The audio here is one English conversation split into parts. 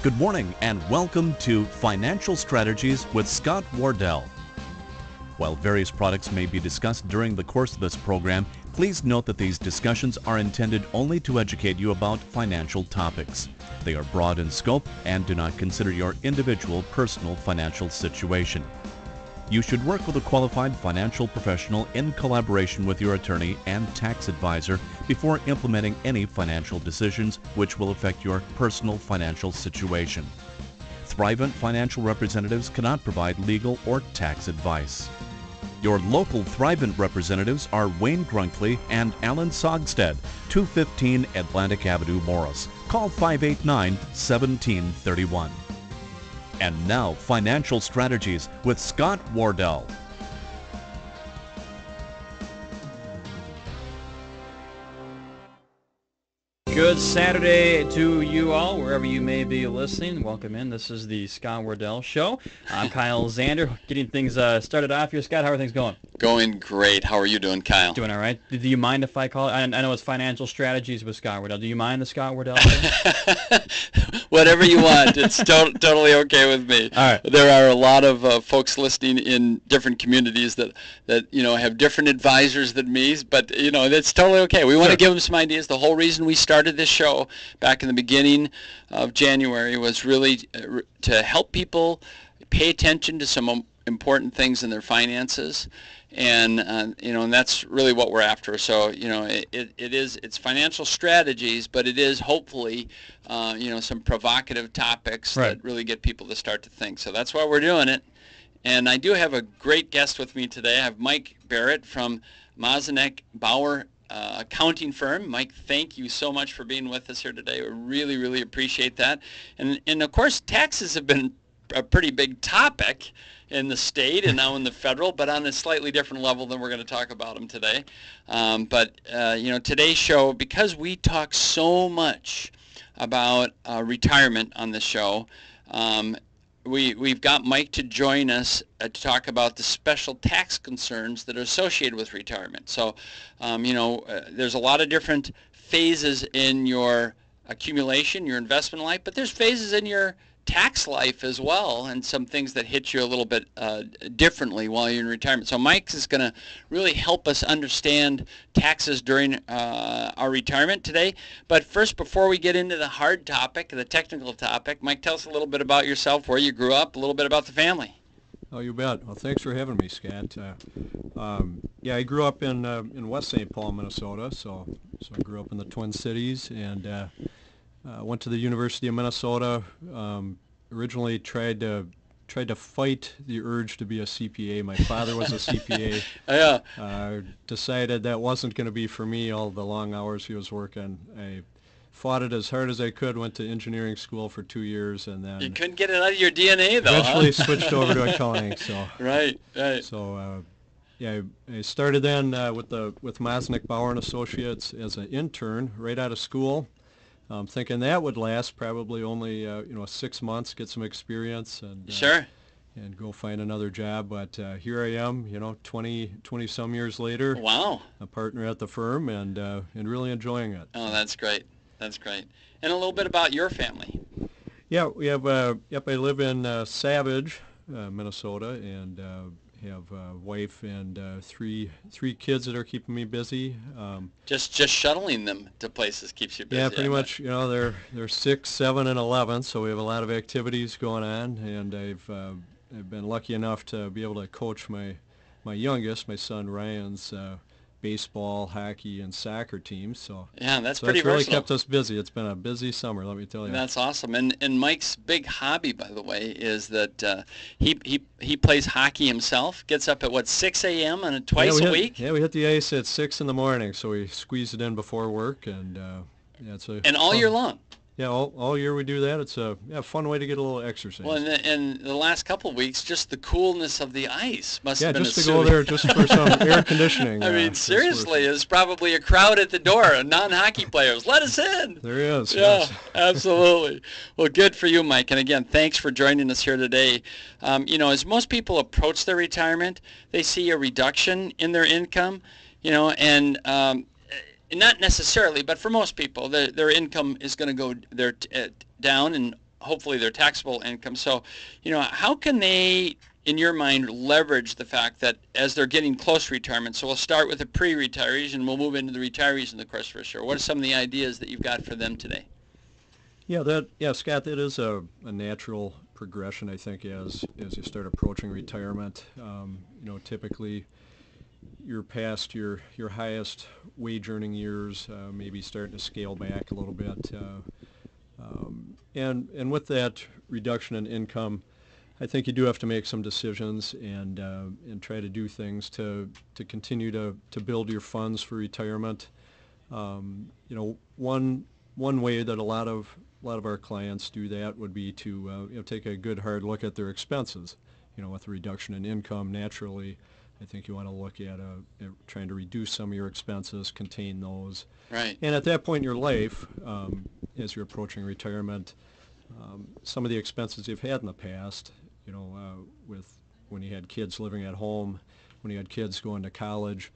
Good morning and welcome to Financial Strategies with Scott Wardell. While various products may be discussed during the course of this program, please note that these discussions are intended only to educate you about financial topics. They are broad in scope and do not consider your individual personal financial situation. You should work with a qualified financial professional in collaboration with your attorney and tax advisor before implementing any financial decisions which will affect your personal financial situation. Thrivent financial representatives cannot provide legal or tax advice. Your local Thrivent representatives are Wayne Grunkley and Alan Sogstead, 215 Atlantic Avenue, Morris. Call 589-1731. And now, Financial Strategies with Scott Wardell. Good Saturday to you all, wherever you may be listening. Welcome in. This is the Scott Wardell Show. I'm Kyle Zander, getting things started off here. Scott, how are things going? Going great. How are you doing, Kyle? Doing all right. Do you mind if I call it? I know it's Financial Strategies with Scott Wardell. Do you mind the Scott Wardell Show? Whatever you want. It's totally okay with me. All right. There are a lot of folks listening in different communities that have different advisors than me, but that's totally okay. We want to give them some ideas. The whole reason we started this show back in the beginning of January was really to help people pay attention to some important things in their finances, and and that's really what we're after. So it's financial strategies, but it is hopefully some provocative topics that really get people to start to think. So that's why we're doing it. And I do have a great guest with me today. I have Mike Barrett from Mazanek Bauer accounting firm. Mike, thank you so much for being with us here today. We really, really appreciate that. And of course, taxes have been a pretty big topic in the state and now in the federal, but on a slightly different level than we're going to talk about them today. Today's show, because we talk so much about retirement on the show, we've got Mike to join us to talk about the special tax concerns that are associated with retirement. So, there's a lot of different phases in your accumulation, your investment life, but there's phases in your tax life as well, and some things that hit you a little bit differently while you're in retirement. So Mike is going to really help us understand taxes during our retirement today. But first, before we get into the hard topic, the technical topic, Mike, tell us a little bit about yourself, where you grew up, a little bit about the family. Oh, you bet. Well, thanks for having me, Scott. I grew up in West St. Paul, Minnesota, so I grew up in the Twin Cities, and went to the University of Minnesota. Originally tried to fight the urge to be a CPA. My father was a CPA. Yeah. Decided that wasn't going to be for me, all the long hours he was working. I fought it as hard as I could, went to engineering school for 2 years, and then... You couldn't get it out of your DNA, though, eventually switched over to accounting. So Right. So, I started then with Mazanek Bauer & Associates as an intern right out of school. Thinking that would last probably only 6 months, get some experience, and Sure. And go find another job. But here I am, 20 some years later. Wow. A partner at the firm, and really enjoying it. Oh, that's great. That's great. And a little bit about your family. Yeah, we have. I live in Savage, Minnesota, and have a wife and three kids that are keeping me busy. Just shuttling them to places keeps you busy. Yeah, pretty much. They're 6, 7, and 11, so we have a lot of activities going on. And I've been lucky enough to be able to coach my youngest, my son Ryan's baseball, hockey, and soccer teams. So yeah, that's so pretty that's really versatile. kept us busy. It's been a busy summer, let me tell you. That's awesome. And Mike's big hobby, by the way, is that he plays hockey himself. Gets up at 6 a.m. and twice a week. Yeah, we hit the ice at 6 in the morning, so we squeeze it in before work, and it's a and all year long. Yeah, all year we do that. It's a fun way to get a little exercise. Well, and the last couple of weeks, just the coolness of the ice must have been just to go there just for some air conditioning. I mean, seriously, there's probably a crowd at the door, non-hockey players. Let us in. There is. Yeah, yes. Absolutely. Well, good for you, Mike. And again, thanks for joining us here today. As most people approach their retirement, they see a reduction in their income, and not necessarily, but for most people, their income is going to go down, and hopefully their taxable income. So, how can they, in your mind, leverage the fact that as they're getting close to retirement? So we'll start with the pre-retirees and we'll move into the retirees in the course of our show. What are some of the ideas that you've got for them today? Yeah, Scott, that is a natural progression, I think, as you start approaching retirement. Typically you're past your highest wage earning years, maybe starting to scale back a little bit. And with that reduction in income, I think you do have to make some decisions and try to do things to continue to build your funds for retirement. One way that a lot of our clients do that would be to take a good hard look at their expenses. With the reduction in income, naturally, I think you want to look at trying to reduce some of your expenses, contain those. Right. And at that point in your life, as you're approaching retirement, some of the expenses you've had in the past, with when you had kids living at home, when you had kids going to college,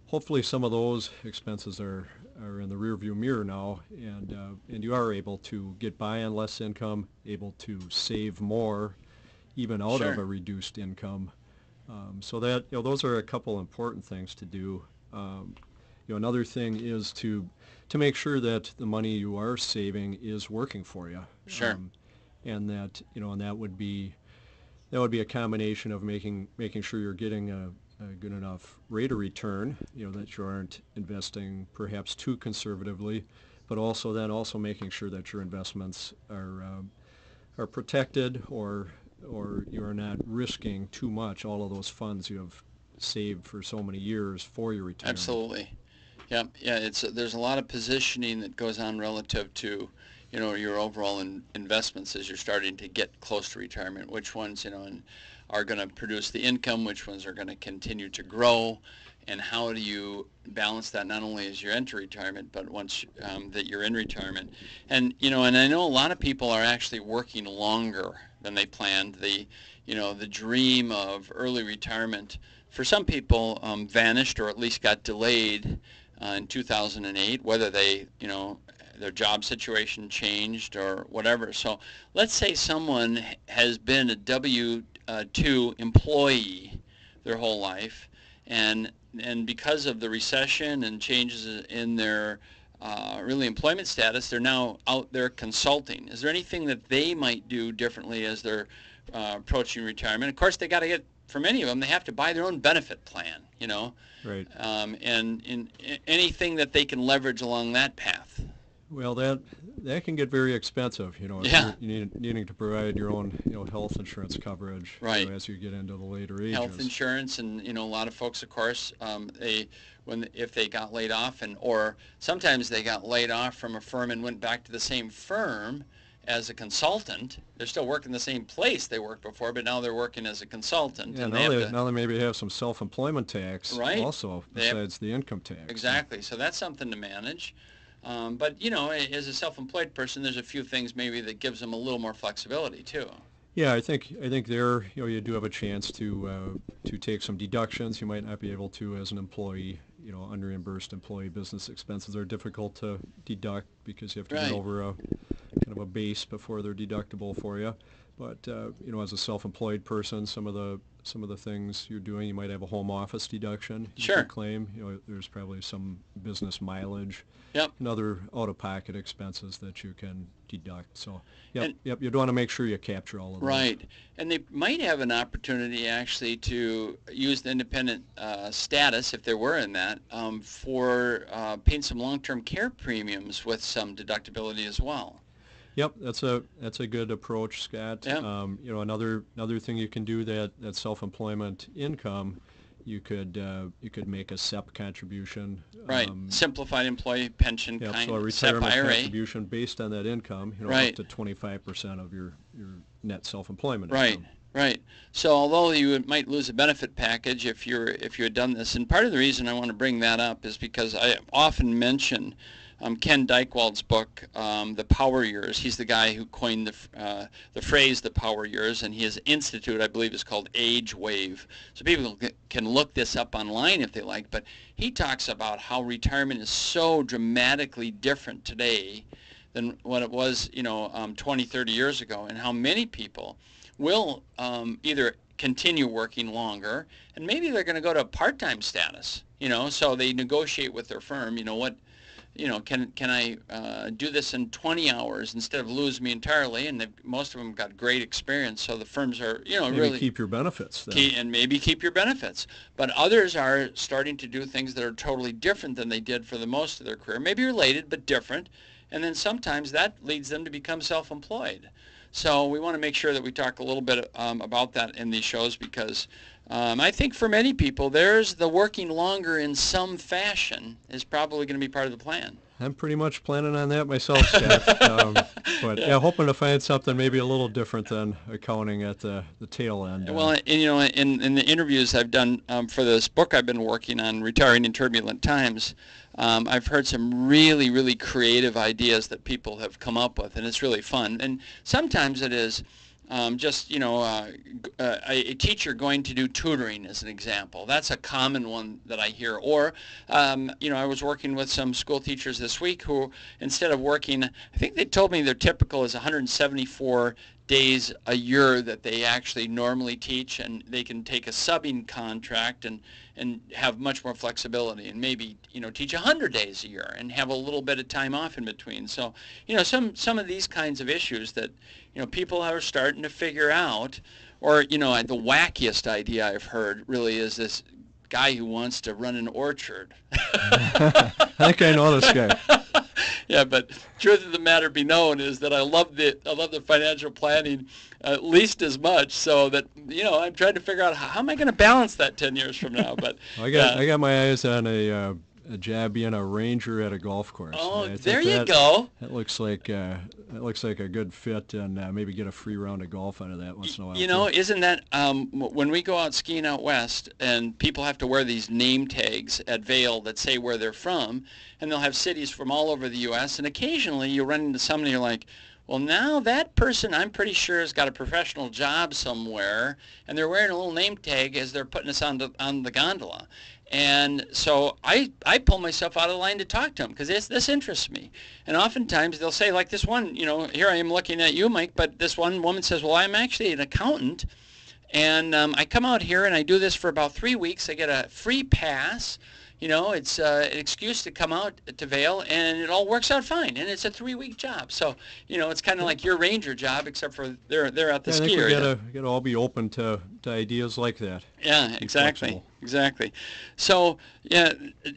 hopefully some of those expenses are in the rearview mirror now, and you are able to get by on less income, able to save more, even out Sure. of a reduced income. So that those are a couple important things to do. Another thing is to make sure that the money you are saving is working for you. Sure. And that and that would be a combination of making sure you're getting a good enough rate of return, that you aren't investing perhaps too conservatively, but also making sure that your investments are protected, or you're not risking too much all of those funds you have saved for so many years for your retirement. Absolutely. Yeah. There's a lot of positioning that goes on relative to, your overall investments as you're starting to get close to retirement. Which ones, are going to produce the income? Which ones are going to continue to grow? And how do you balance that not only as you enter retirement, but once that you're in retirement? And and I know a lot of people are actually working longer than they planned. The dream of early retirement for some people vanished, or at least got delayed in 2008, whether they their job situation changed or whatever. So let's say someone has been a W-2 employee their whole life, and because of the recession and changes in their really employment status, they're now out there consulting. Is there anything that they might do differently as they're approaching retirement? Of course, they got to get, for many of them, they have to buy their own benefit plan, Right. And in anything that they can leverage along that path. Well, that can get very expensive, if Yeah. you're needing to provide your own, health insurance coverage, Right. as you get into the later ages. Health insurance, and a lot of folks, of course, if they got laid off, or sometimes they got laid off from a firm and went back to the same firm as a consultant. They're still working the same place they worked before, but now they're working as a consultant. Yeah, and now they maybe have some self-employment tax, Right. also, besides the income tax. Exactly. So that's something to manage. But as a self-employed person, there's a few things maybe that gives them a little more flexibility too. Yeah, I think there, you do have a chance to take some deductions you might not be able to as an employee. Unreimbursed employee business expenses are difficult to deduct because you have to Right. get over a kind of a base before they're deductible for you. But as a self-employed person, some of the things you're doing, you might have a home office deduction you Sure. could claim. There's probably some business mileage Yep. and other out-of-pocket expenses that you can deduct. So, And- yep, you'd want to make sure you capture all of those. Right. And they might have an opportunity actually to use the independent status, if they were in that, for paying some long-term care premiums with some deductibility as well. Yep, that's a good approach, Scott. Yeah. Another thing you can do, that self-employment income, you could make a SEP contribution. Right. Simplified employee pension Yeah, kind so a of SEP retirement IRA. contribution based on that income, Right. up to 25% of your net self-employment Right. income. Right. So although might lose a benefit package if you had done this, and part of the reason I want to bring that up is because I often mention Ken Dykewald's book, The Power Years. He's the guy who coined the phrase "the power years," and his institute, I believe, is called Age Wave. So people can look this up online if they like. But he talks about how retirement is so dramatically different today than what it was, 20, 30 years ago, and how many people will either continue working longer, and maybe they're going to go to a part-time status, so they negotiate with their firm, can I do this in 20 hours instead of lose me entirely? And most of them got great experience, so the firms are, maybe really keep your benefits then. and maybe keep your benefits. But others are starting to do things that are totally different than they did for the most of their career, maybe related but different. And then sometimes that leads them to become self-employed. So we want to make sure that we talk a little bit about that in these shows, because I think for many people, there's the working longer in some fashion is probably going to be part of the plan. I'm pretty much planning on that myself, Scott. But hoping to find something maybe a little different than accounting at the tail end. Well, in the interviews I've done for this book I've been working on, Retiring in Turbulent Times, I've heard some really, really creative ideas that people have come up with, and it's really fun. And sometimes it is just, a teacher going to do tutoring as an example. That's a common one that I hear. Or, I was working with some school teachers this week who, instead of working, I think they told me their typical is 174 days a year that they actually normally teach, and they can take a subbing contract and have much more flexibility, and maybe teach 100 days a year and have a little bit of time off in between. So some of these kinds of issues that people are starting to figure out. Or the wackiest idea I've heard really is this guy who wants to run an orchard. I think I know this guy. Yeah, but truth of the matter be known is that I love the financial planning at least as much, so that I'm trying to figure out how am I going to balance that 10 years from now. But I got my eyes on a job being a ranger at a golf course. Oh, there you go. That looks like a good fit, and maybe get a free round of golf out of that once in a while. Isn't that when we go out skiing out west, and people have to wear these name tags at Vail that say where they're from, and they'll have cities from all over the U.S., and occasionally you'll run into somebody you're like, well, now that person, I'm pretty sure, has got a professional job somewhere, and they're wearing a little name tag as they're putting us on the gondola. And so I pull myself out of the line to talk to them, because this interests me. And oftentimes they'll say, like this one, here I am looking at you, Mike, but this one woman says, well, I'm actually an accountant, and I come out here and I do this for about 3 weeks. I get a free pass. It's an excuse to come out to Vail, and it all works out fine. And it's a 3-week job. So, it's kind of like your ranger job, except for they're at the ski area. I think we got to all be open to ideas like that. Yeah, exactly. So,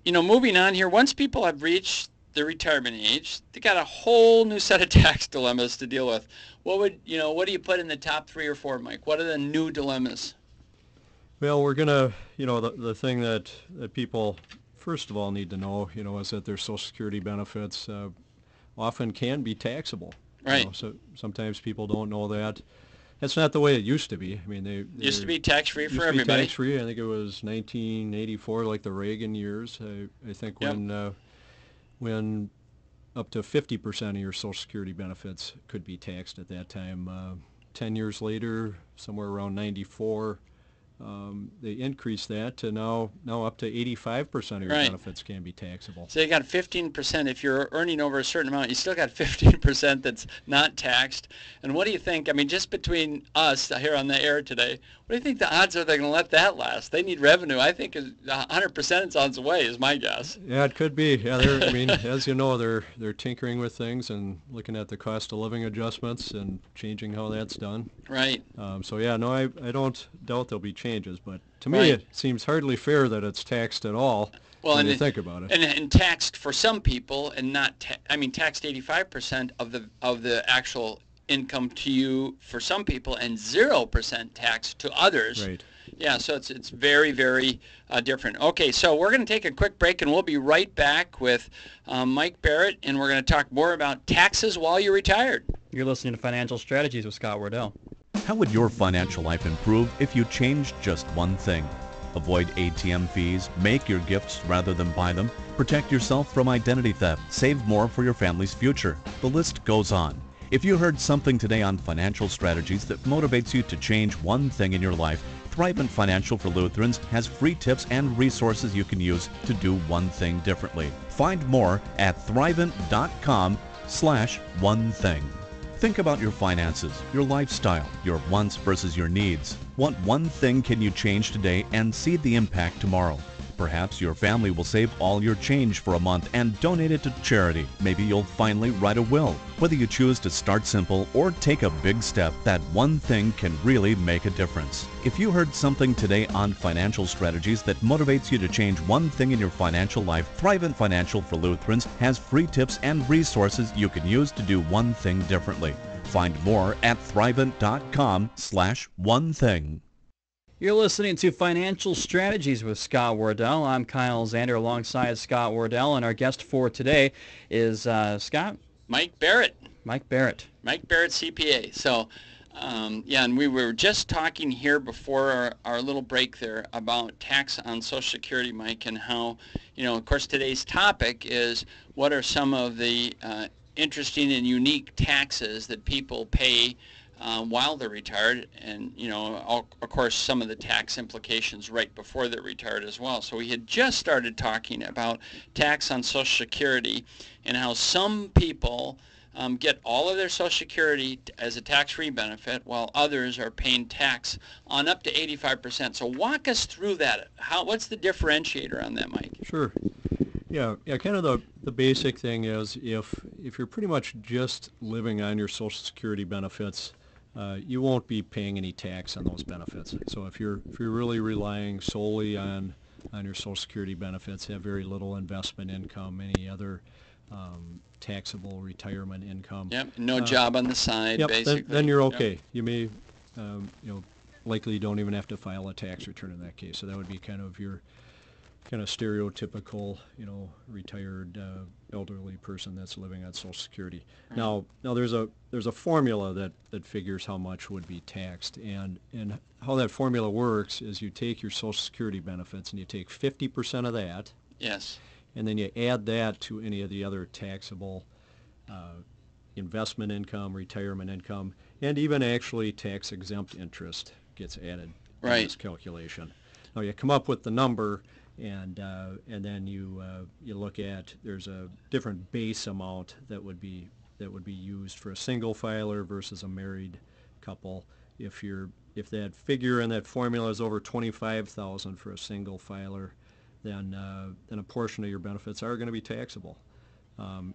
moving on here, once people have reached the retirement age, they got a whole new set of tax dilemmas to deal with. What do you put in the top 3 or 4, Mike? What are the new dilemmas? Well, we're going to, the thing that people first of all need to know, is that their Social Security benefits often can be taxable. Right. So sometimes people don't know that. That's not the way it used to be. I mean, they used to be tax-free for everybody. Tax-free. I think it was 1984, like the Reagan years. I think when up to 50% of your Social Security benefits could be taxed at that time. 10 years later, somewhere around 94. They increased that to now up to 85% of your benefits can be taxable. So you got 15%. If you're earning over a certain amount, you still got 15% that's not taxed. And what do you think? I mean, just between us here on the air today, what do you think the odds are they're going to let that last? They need revenue. I think 100% it's on its way is my guess. Yeah, it could be. Yeah, as you know, they're tinkering with things and looking at the cost of living adjustments and changing how that's done. Right. I don't doubt there'll be changes, but to me it seems hardly fair that it's taxed at all. Well, when you think about it, and taxed for some people, and not taxed 85% of the actual income to you for some people, and 0% tax to others. Right. Yeah, so it's very, very different. Okay, so we're going to take a quick break, and we'll be right back with Mike Barrett, and we're going to talk more about taxes while you're retired. You're listening to Financial Strategies with Scott Wardell. How would your financial life improve if you changed just one thing? Avoid ATM fees, make your gifts rather than buy them, protect yourself from identity theft, save more for your family's future. The list goes on. If you heard something today on Financial Strategies that motivates you to change one thing in your life, Thrivent Financial for Lutherans has free tips and resources you can use to do one thing differently. Find more at thrivent.com/one thing. Think about your finances, your lifestyle, your wants versus your needs. What one thing can you change today and see the impact tomorrow? Perhaps your family will save all your change for a month and donate it to charity. Maybe you'll finally write a will. Whether you choose to start simple or take a big step, that one thing can really make a difference. If you heard something today on financial strategies that motivates you to change one thing in your financial life, Thrivent Financial for Lutherans has free tips and resources you can use to do one thing differently. Find more at thrivent.com/one thing. You're listening to Financial Strategies with Scott Wardell. I'm Kyle Zander alongside Scott Wardell, and our guest for today is, Scott? Mike Barrett. Mike Barrett. Mike Barrett, CPA. So, and we were just talking here before our little break there about tax on Social Security, Mike, and how, of course, today's topic is what are some of the interesting and unique taxes that people pay while they're retired, and of course some of the tax implications right before they're retired as well. So we had just started talking about tax on Social Security and how some people get all of their Social Security as a tax-free benefit, while others are paying tax on up to 85%. So walk us through that. What's the differentiator on that, Mike? Sure. Yeah. Kind of the basic thing is if you're pretty much just living on your Social Security benefits, you won't be paying any tax on those benefits. So if you're really relying solely on your Social Security benefits, have very little investment income, any other taxable retirement income. Yep. No job on the side, yep, basically. Then you're okay. Yep. You may, likely don't even have to file a tax return in that case. So that would be kind of your stereotypical, retired elderly person that's living on Social Security. Right. Now there's a formula that figures how much would be taxed, and how that formula works is you take your Social Security benefits and you take 50% of that. Yes. And then you add that to any of the other taxable investment income, retirement income, and even actually tax-exempt interest gets added in this calculation. Now you come up with the number, and then you look at, there's a different base amount that would be used for a single filer versus a married couple. If that figure in that formula is over $25,000 for a single filer, then a portion of your benefits are going to be taxable.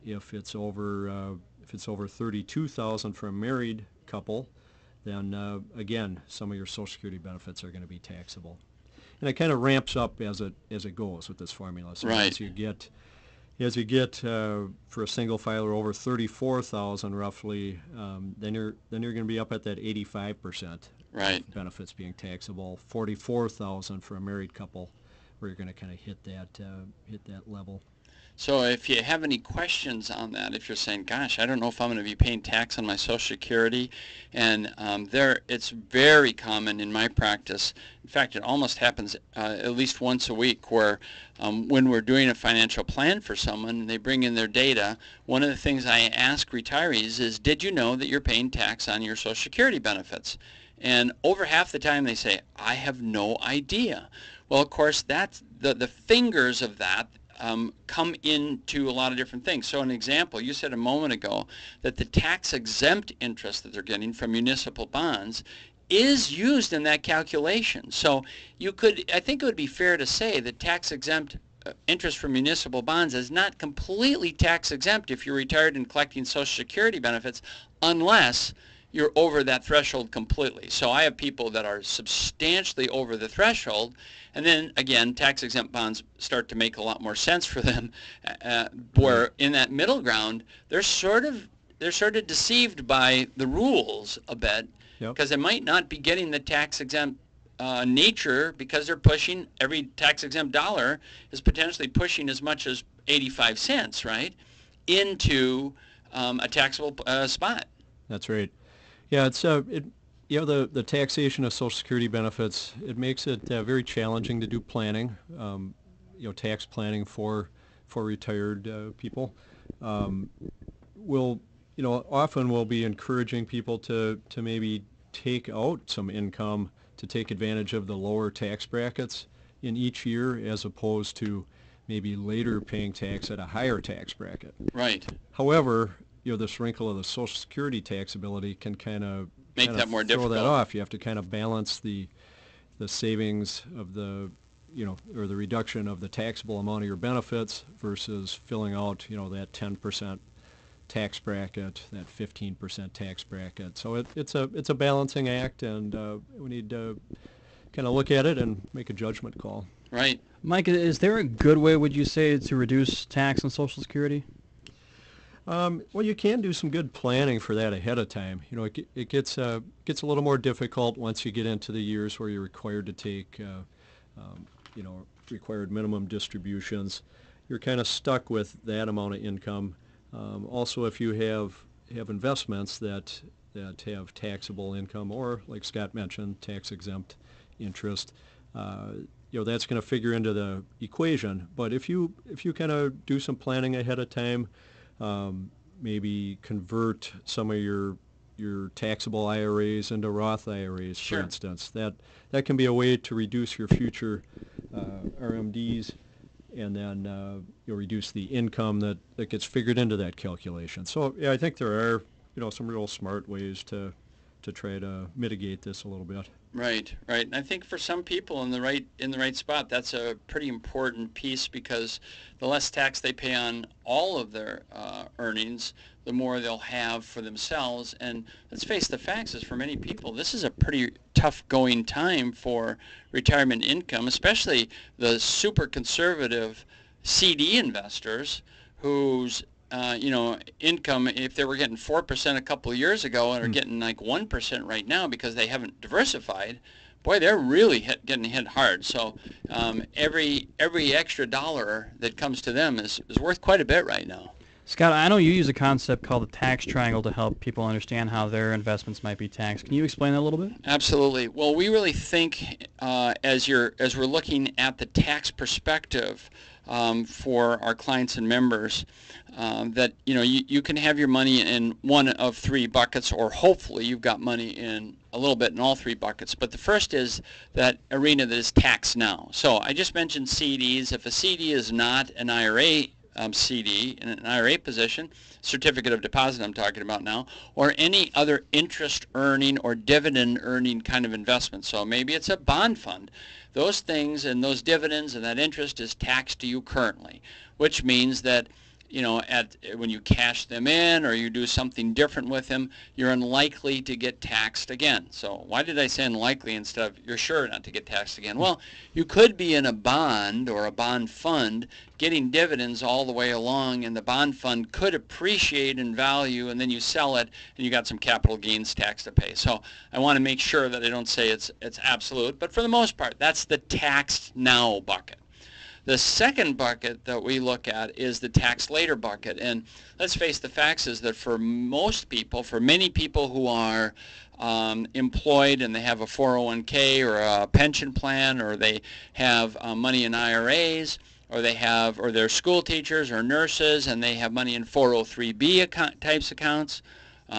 If it's over $32,000 for a married couple, then again, some of your Social Security benefits are going to be taxable. And it kind of ramps up as it goes with this formula. So right. As you get for a single filer over $34,000 roughly, then you're going to be up at that 85% right. of benefits being taxable. $44,000 for a married couple, where you're going to kind of hit that level. So if you have any questions on that, if you're saying, gosh, I don't know if I'm going to be paying tax on my Social Security, and it's very common in my practice. In fact, it almost happens at least once a week where when we're doing a financial plan for someone and they bring in their data, one of the things I ask retirees is, did you know that you're paying tax on your Social Security benefits? And over half the time they say, I have no idea. Well, of course, that's the fingers of that come into a lot of different things. So an example, you said a moment ago that the tax-exempt interest that they're getting from municipal bonds is used in that calculation. So I think it would be fair to say that tax-exempt interest from municipal bonds is not completely tax-exempt if you're retired and collecting Social Security benefits, unless you're over that threshold completely. So I have people that are substantially over the threshold, and then again, tax-exempt bonds start to make a lot more sense for them. Where in that middle ground, they're sort of deceived by the rules a bit, because they might not be getting the tax-exempt nature, because they're pushing, every tax-exempt dollar is potentially pushing as much as 85 cents, right, into a taxable spot. That's right. Yeah, it's the taxation of Social Security benefits, it makes it very challenging to do planning, tax planning for retired people. Often we'll be encouraging people to maybe take out some income to take advantage of the lower tax brackets in each year as opposed to maybe later paying tax at a higher tax bracket. Right. However, this wrinkle of the Social Security taxability can kind of Make that more throw difficult. that off. You have to kind of balance the savings of the or the reduction of the taxable amount of your benefits versus filling out that 10% tax bracket, that 15% tax bracket. So it's a balancing act, and we need to kind of look at it and make a judgment call. Right. Mike, is there a good way, would you say, to reduce tax on Social Security? Well, you can do some good planning for that ahead of time. It gets a little more difficult once you get into the years where you're required to take, required minimum distributions. You're kind of stuck with that amount of income. Also, if you have investments that have taxable income, or like Scott mentioned, tax-exempt interest, that's going to figure into the equation. But if you kind of do some planning ahead of time, maybe convert some of your taxable IRAs into Roth IRAs, Sure. for instance. That can be a way to reduce your future RMDs, and then you'll reduce the income that gets figured into that calculation. So yeah, I think there are some real smart ways to try to mitigate this a little bit. Right, right. And I think for some people in the right spot, that's a pretty important piece, because the less tax they pay on all of their earnings, the more they'll have for themselves. And let's face the facts, is for many people, this is a pretty tough going time for retirement income, especially the super conservative CD investors whose income, if they were getting 4% a couple of years ago and are getting like 1% right now because they haven't diversified, boy, they're really getting hit hard. So every extra dollar that comes to them is worth quite a bit right now. Scott, I know you use a concept called the tax triangle to help people understand how their investments might be taxed. Can you explain that a little bit? Absolutely. Well, we really think as we're looking at the tax perspective for our clients and members, that you can have your money in one of three buckets, or hopefully you've got money in a little bit in all three buckets. But the first is that arena that is taxed now. So I just mentioned CDs. If a CD is not an IRA CD in an IRA position, certificate of deposit I'm talking about now, or any other interest earning or dividend earning kind of investment. So maybe it's a bond fund. Those things and those dividends and that interest is taxed to you currently, which means that when you cash them in or you do something different with them, you're unlikely to get taxed again. So why did I say unlikely instead of you're sure not to get taxed again? Well, you could be in a bond or a bond fund getting dividends all the way along, and the bond fund could appreciate in value, and then you sell it and you got some capital gains tax to pay. So I want to make sure that I don't say it's absolute, but for the most part, that's the taxed now bucket. The second bucket that we look at is the tax later bucket. And let's face the facts is that for most people, for many people who are employed and they have a 401k or a pension plan, or they have money in IRAs, or they're school teachers or nurses and they have money in 403b types accounts,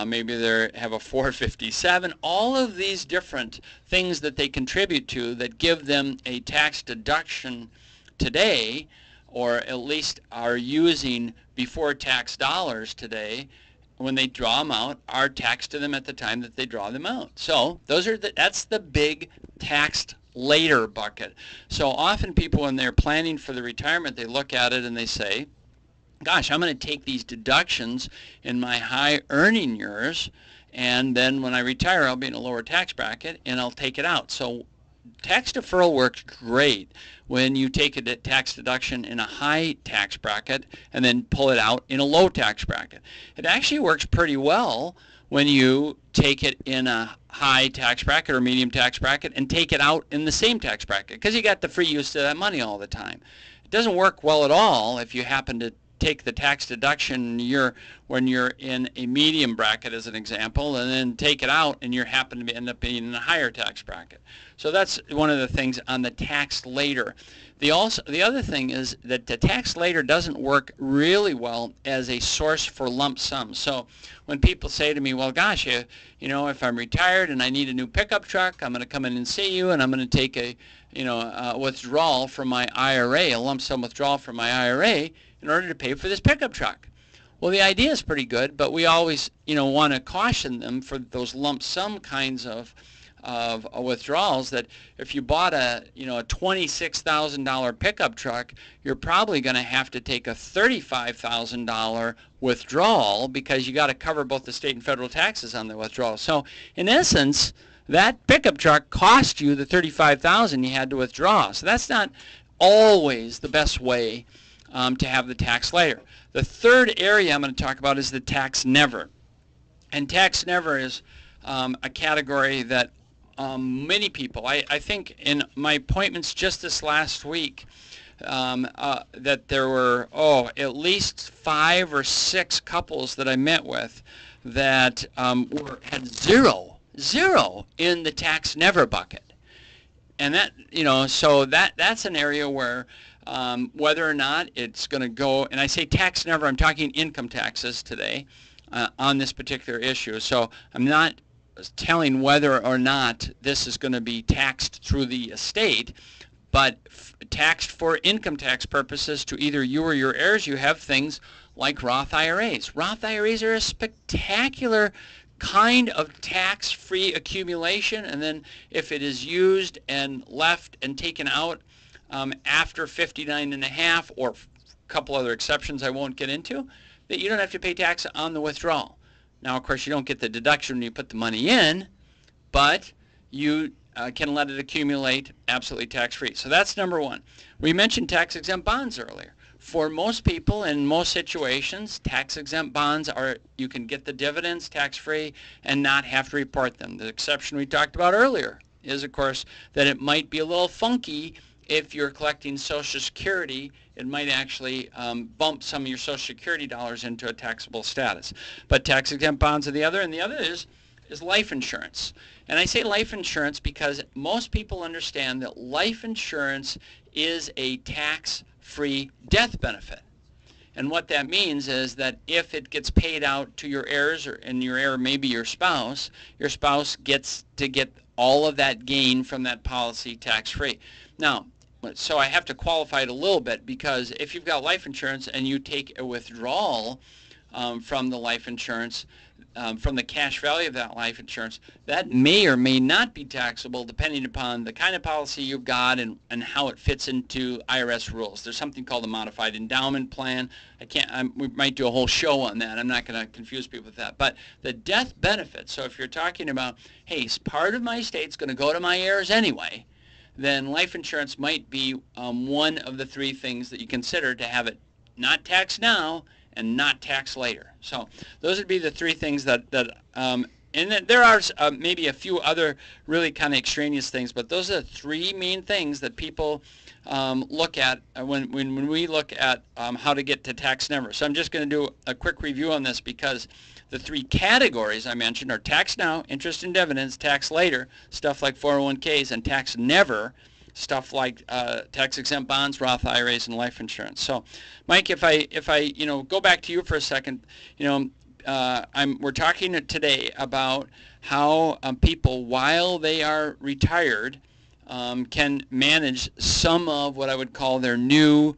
maybe they have a 457, all of these different things that they contribute to that give them a tax deduction today, or at least are using before tax dollars today, when they draw them out, are taxed to them at the time that they draw them out. So that's the big taxed later bucket. So often people, when they're planning for the retirement, they look at it and they say, gosh, I'm going to take these deductions in my high earning years, and then when I retire I'll be in a lower tax bracket and I'll take it out. So tax deferral works great when you take a tax deduction in a high tax bracket and then pull it out in a low tax bracket. It actually works pretty well when you take it in a high tax bracket or medium tax bracket and take it out in the same tax bracket, because you got the free use of that money all the time. It doesn't work well at all if you happen to take the tax deduction when you're in a medium bracket, as an example, and then take it out, and you happen to end up being in a higher tax bracket. So that's one of the things on the tax later. The other thing is that the tax later doesn't work really well as a source for lump sum. So when people say to me, well, gosh, you know, if I'm retired and I need a new pickup truck, I'm going to come in and see you, and I'm going to take a withdrawal from my IRA, a lump sum withdrawal from my IRA, in order to pay for this pickup truck. Well, the idea is pretty good, but we always, want to caution them for those lump sum kinds of withdrawals, that if you bought a $26,000 pickup truck, you're probably going to have to take a $35,000 withdrawal, because you got to cover both the state and federal taxes on the withdrawal. So in essence, that pickup truck cost you the $35,000 you had to withdraw. So that's not always the best way to have the tax later. The third area I'm going to talk about is the tax never. And tax never is a category that many people, I think in my appointments just this last week, that there were, at least 5 or 6 couples that I met with that had zero in the tax never bucket. And that, so that's an area where whether or not it's going to go, and I say tax never, I'm talking income taxes today on this particular issue. So I'm not telling whether or not this is going to be taxed through the estate, but taxed for income tax purposes to either you or your heirs. You have things like Roth IRAs. Roth IRAs are a spectacular kind of tax-free accumulation, and then if it is used and left and taken out after 59 and a half, or a couple other exceptions I won't get into, that you don't have to pay tax on the withdrawal. Now, of course, you don't get the deduction when you put the money in, but you can let it accumulate absolutely tax-free. So that's number one. We mentioned tax-exempt bonds earlier. For most people in most situations, tax-exempt bonds you can get the dividends tax-free and not have to report them. The exception we talked about earlier is, of course, that it might be a little funky if you're collecting Social Security. It might actually bump some of your Social Security dollars into a taxable status. But tax-exempt bonds are the other, and the other is life insurance. And I say life insurance because most people understand that life insurance is a tax-free death benefit. And what that means is that if it gets paid out to your heirs, and your heir may be your spouse gets to get all of that gain from that policy tax-free. Now, so I have to qualify it a little bit, because if you've got life insurance and you take a withdrawal from the life insurance, from the cash value of that life insurance, that may or may not be taxable depending upon the kind of policy you've got and how it fits into IRS rules. There's something called a modified endowment plan. We might do a whole show on that. I'm not going to confuse people with that. But the death benefit, so if you're talking about, hey, part of my estate's going to go to my heirs anyway, then life insurance might be one of the 3 things that you consider to have it not taxed now and not taxed later. So those would be the 3 things that and then there are maybe a few other really kind of extraneous things, but those are the 3 main things that people look at when we look at how to get to tax never. So I'm just going to do a quick review on this, because the 3 categories I mentioned are tax now, interest and dividends, tax later, stuff like 401ks, and tax never, stuff like tax-exempt bonds, Roth IRAs, and life insurance. So, Mike, if I go back to you for a second, we're talking today about how people, while they are retired, can manage some of what I would call their new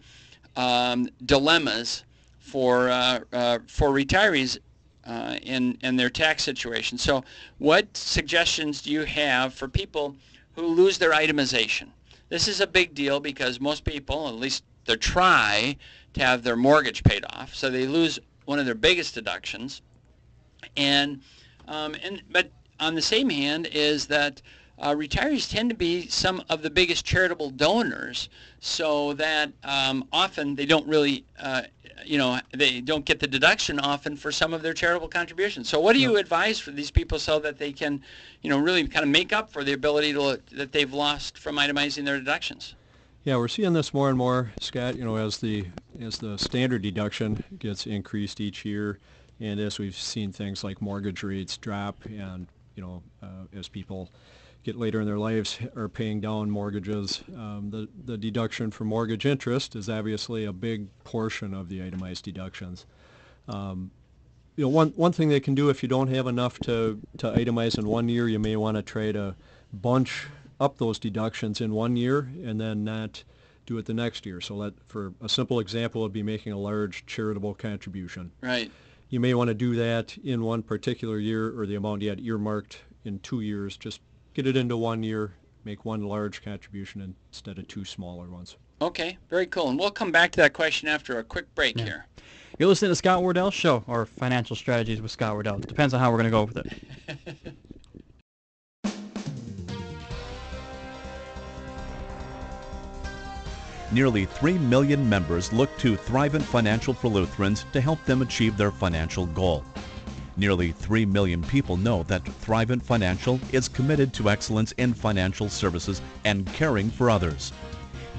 dilemmas for retirees in their tax situation. So what suggestions do you have for people who lose their itemization? This is a big deal because most people, at least they try to have their mortgage paid off, so they lose one of their biggest deductions. But on the same hand is that retirees tend to be some of the biggest charitable donors, so that often they don't really, they don't get the deduction often for some of their charitable contributions. So what do you advise for these people so that they can, really kind of make up for the ability that they've lost from itemizing their deductions? Yeah, we're seeing this more and more, Scott, as the standard deduction gets increased each year, and as we've seen things like mortgage rates drop, and as people get later in their lives are paying down mortgages, the deduction for mortgage interest is obviously a big portion of the itemized deductions. One thing they can do, if you don't have enough to itemize in one year, you may want to try to bunch up those deductions in one year and then not do it the next year. So for a simple example, would be making a large charitable contribution. Right. You may want to do that in one particular year, or the amount you had earmarked in 2 years. Just get it into 1 year, make one large contribution instead of 2 smaller ones. Okay, very cool. And we'll come back to that question after a quick break here. You're listening to Scott Wardell Show, or Financial Strategies with Scott Wardell. It depends on how we're going to go with it. Nearly 3 million members look to Thrivent Financial for Lutherans to help them achieve their financial goal. Nearly 3 million people know that Thrivent Financial is committed to excellence in financial services and caring for others.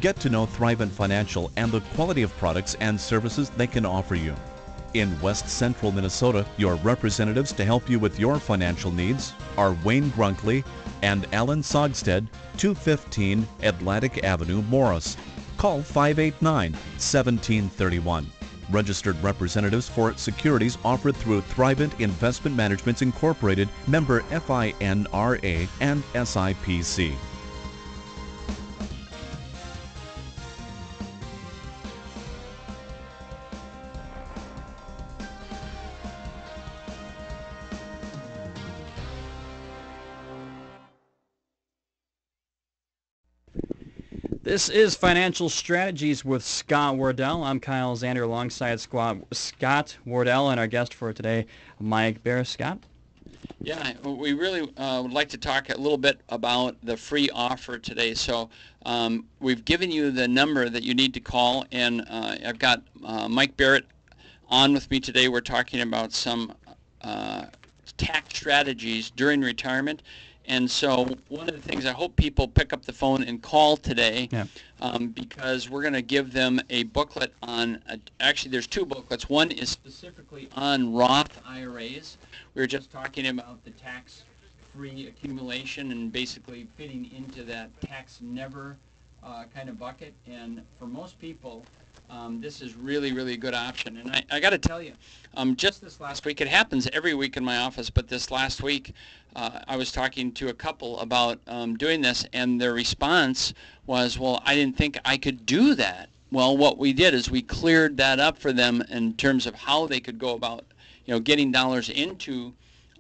Get to know Thrivent Financial and the quality of products and services they can offer you. In West Central Minnesota, your representatives to help you with your financial needs are Wayne Grunkley and Alan Sogstead, 215 Atlantic Avenue, Morris. Call 589-1731. Registered representatives for securities offered through Thrivent Investment Management Incorporated, member FINRA and SIPC. This is Financial Strategies with Scott Wardell. I'm Kyle Zander alongside Scott Wardell, and our guest for today, Mike Barris. Scott? Yeah, we really would like to talk a little bit about the free offer today. So we've given you the number that you need to call, and I've got Mike Barrett on with me today. We're talking about some tax strategies during retirement. And so one of the things, I hope people pick up the phone and call today, because we're going to give them a booklet on, actually there's 2 booklets. One is specifically on Roth IRAs. We were just talking about the tax-free accumulation and basically fitting into that tax never kind of bucket. And for most people, this is really, really a good option. And I got to tell you, just this last week, it happens every week in my office, but this last week I was talking to a couple about doing this, and their response was, well, I didn't think I could do that. Well, what we did is we cleared that up for them in terms of how they could go about, getting dollars into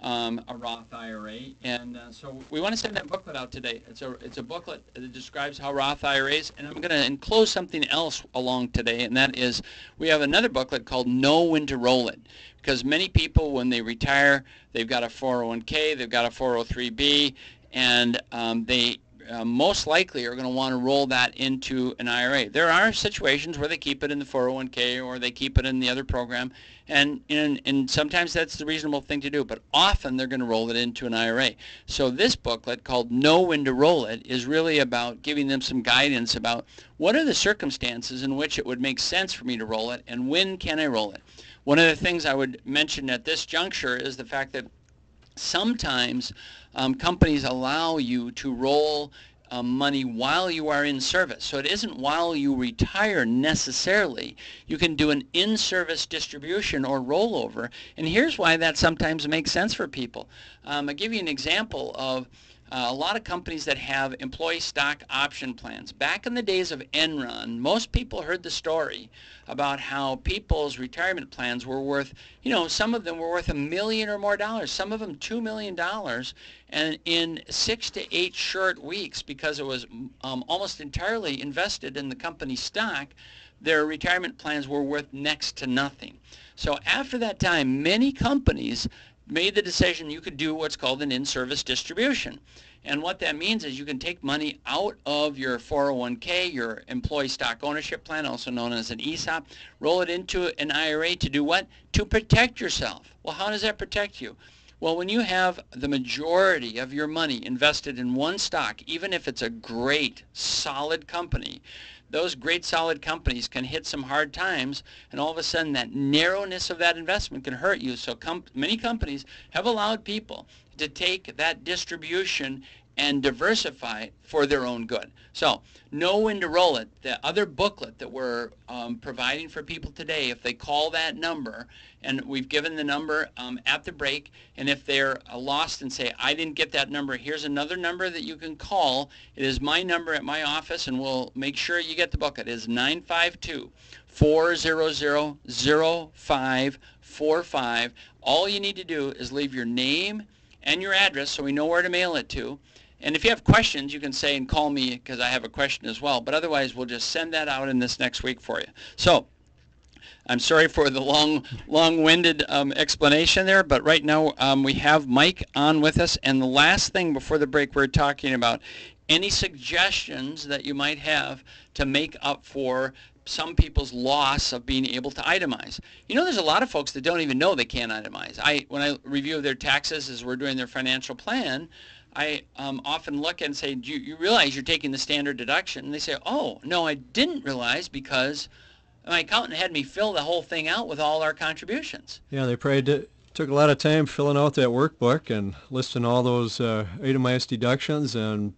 a Roth IRA, and so we want to send that booklet out today. It's a booklet that describes how Roth IRAs, and I'm going to enclose something else along today, and that is we have another booklet called Know When to Roll It, because many people, when they retire, they've got a 401k, they've got a 403b, and they most likely are going to want to roll that into an IRA. There are situations where they keep it in the 401k or they keep it in the other program, and sometimes that's the reasonable thing to do, but often they're going to roll it into an IRA. So this booklet called Know When to Roll It is really about giving them some guidance about what are the circumstances in which it would make sense for me to roll it, and when can I roll it. One of the things I would mention at this juncture is the fact that sometimes companies allow you to roll money while you are in service. So it isn't while you retire necessarily. You can do an in-service distribution or rollover. And here's why that sometimes makes sense for people. I'll give you an example of a lot of companies that have employee stock option plans. Back in the days of Enron, most people heard the story about how people's retirement plans were worth, some of them were worth $1 million or more, some of them $2 million, and in 6 to 8 short weeks, because it was almost entirely invested in the company's stock, their retirement plans were worth next to nothing. So after that time, many companies made the decision you could do what's called an in-service distribution. And what that means is you can take money out of your 401k, your employee stock ownership plan, also known as an ESOP, roll it into an IRA to do what? To protect yourself. Well, how does that protect you? Well, when you have the majority of your money invested in one stock, even if it's a great, solid company, those great solid companies can hit some hard times, and all of a sudden that narrowness of that investment can hurt you. So many companies have allowed people to take that distribution and diversify for their own good. So know when to roll it. The other booklet that we're providing for people today, if they call that number, and we've given the number at the break, and if they're lost and say, I didn't get that number, here's another number that you can call. It is my number at my office, and we'll make sure you get the book. It is 952-400-0545. All you need to do is leave your name and your address so we know where to mail it to. And if you have questions, you can say and call me because I have a question as well. But otherwise, we'll just send that out in this next week for you. So I'm sorry for the long-winded explanation there, but right now we have Mike on with us. And the last thing before the break, we're talking about any suggestions that you might have to make up for some people's loss of being able to itemize. You know, there's a lot of folks that don't even know they can't itemize. When I review their taxes as we're doing their financial plan, I often look and say, do you realize you're taking the standard deduction? And they say, oh, no, I didn't realize because my accountant had me fill the whole thing out with all our contributions. Yeah, they probably took a lot of time filling out that workbook and listing all those itemized deductions, and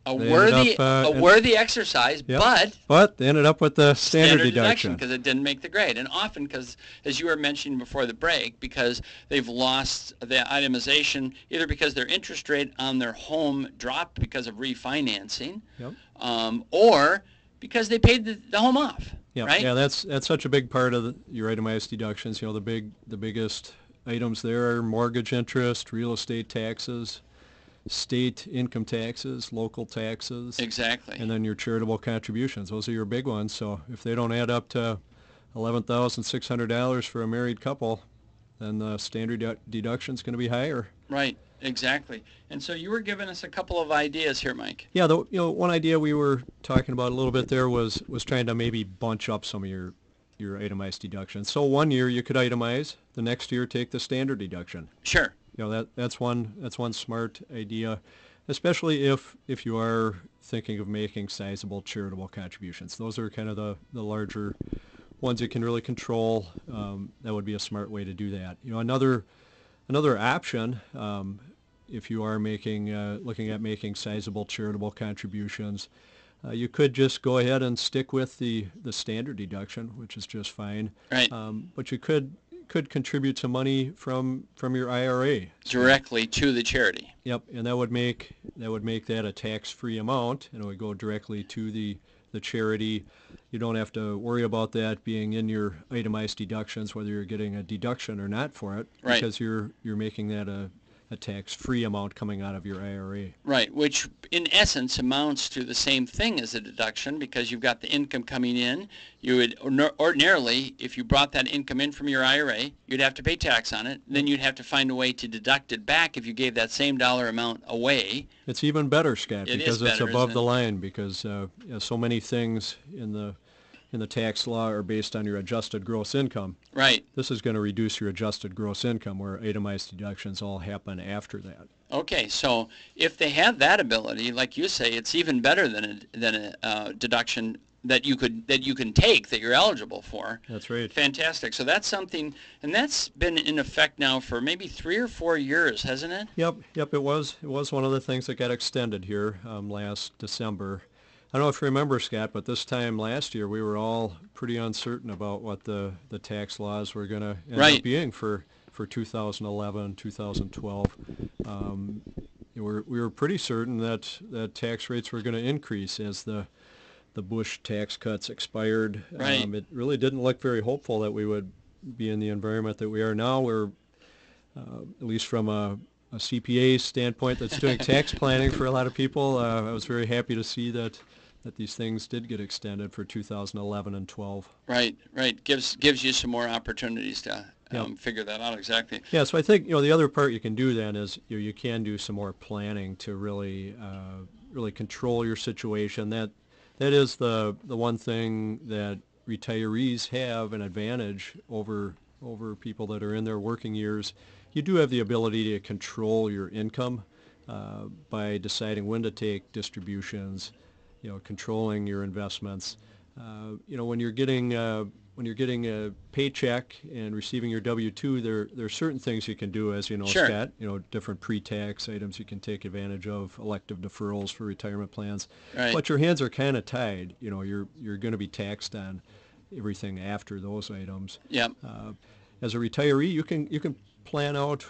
a worthy exercise, yep, but they ended up with the standard deduction because it didn't make the grade. And often because, as you were mentioning before the break, because they've lost the itemization, either because their interest rate on their home dropped because of refinancing, yep, or because they paid the home off. Yep. Right? Yeah, that's such a big part of your itemized deductions. You know, the biggest items there are mortgage interest, real estate taxes, state income taxes, local taxes. Exactly. And then your charitable contributions. Those are your big ones. So if they don't add up to $11,600 for a married couple, then the standard deduction is going to be higher. Right. Exactly. And so you were giving us a couple of ideas here, Mike. Yeah. One idea we were talking about a little bit there was trying to maybe bunch up some of your itemized deductions. So one year you could itemize, the next year take the standard deduction. Sure. You know, that's one smart idea, especially if you are thinking of making sizable charitable contributions. Those are kind of the larger ones you can really control. That would be a smart way to do that. You know, another option, if you are looking at making sizable charitable contributions, you could just go ahead and stick with the standard deduction, which is just fine. Right. But you could contribute some money from your IRA directly to the charity. Yep, and that would make that a tax-free amount, and it would go directly to the charity. You don't have to worry about that being in your itemized deductions, whether you're getting a deduction or not for it, right, because you're making that a tax-free amount coming out of your IRA. Right, which in essence amounts to the same thing as a deduction because you've got the income coming in. You would ordinarily, if you brought that income in from your IRA, you'd have to pay tax on it. Then you'd have to find a way to deduct it back if you gave that same dollar amount away. It's even better, Scott, because it's above the line, because so many things in the tax law are based on your adjusted gross income. Right. This is going to reduce your adjusted gross income, where itemized deductions all happen after that. Okay, so if they have that ability, like you say, it's even better than a deduction that you can take that you're eligible for. That's right. Fantastic. So that's something, and that's been in effect now for maybe 3 or 4 years, hasn't it? Yep. It was one of the things that got extended here last December. I don't know if you remember, Scott, but this time last year we were all pretty uncertain about what the tax laws were going to end up being for 2011, 2012. We were pretty certain that tax rates were going to increase as the Bush tax cuts expired. Right. It really didn't look very hopeful that we would be in the environment that we are now. We're, at least from a CPA standpoint that's doing tax planning for a lot of people, I was very happy to see that these things did get extended for 2011 and 12. Right. Gives you some more opportunities to figure that out exactly. Yeah, so I think the other part you can do then is you can do some more planning to really control your situation. That is the one thing that retirees have an advantage over over people that are in their working years, you do have the ability to control your income by deciding when to take distributions, controlling your investments. When you're getting a paycheck and receiving your W-2, there are certain things you can do, as you know, Sure. Scott. Different pre-tax items you can take advantage of, elective deferrals for retirement plans. Right. But your hands are kind of tied. You're going to be taxed on everything after those items. Yep. As a retiree, you can plan out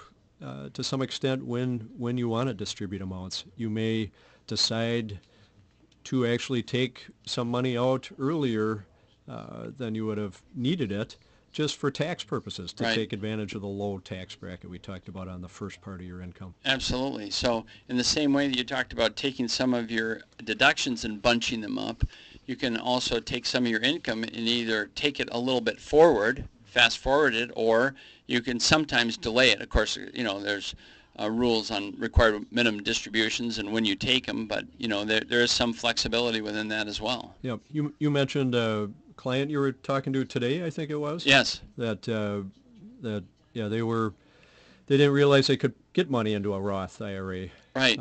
to some extent when you want to distribute amounts. You may decide to actually take some money out earlier than you would have needed it, just for tax purposes, to Right. take advantage of the low tax bracket we talked about on the first part of your income. Absolutely. So in the same way that you talked about taking some of your deductions and bunching them up, you can also take some of your income and either take it a little bit forward, fast forward it, or you can sometimes delay it. Of course, there's rules on required minimum distributions and when you take them, but there is some flexibility within that as well. Yep. You mentioned a client you were talking to today, I think it was. Yes. That they didn't realize they could get money into a Roth IRA. Right.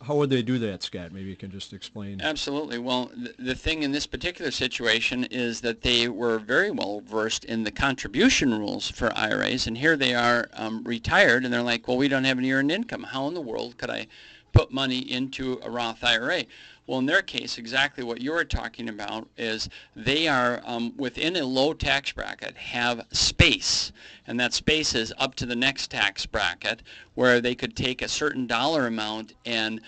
How would they do that, Scott? Maybe you can just explain. Absolutely. Well, the thing in this particular situation is that they were very well versed in the contribution rules for IRAs, and here they are retired, and they're like, well, we don't have any earned income. How in the world could I put money into a Roth IRA? Well, in their case, exactly what you were talking about is they are within a low tax bracket, have space, and that space is up to the next tax bracket where they could take a certain dollar amount and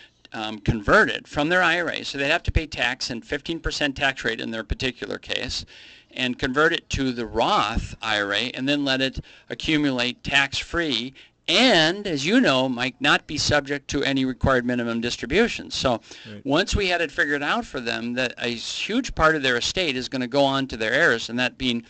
convert it from their IRA. So they'd have to pay tax and 15% tax rate in their particular case, and convert it to the Roth IRA and then let it accumulate tax-free, and, as you know, might not be subject to any required minimum distributions. So Right. once we had it figured out for them that a huge part of their estate is going to go on to their heirs, and that being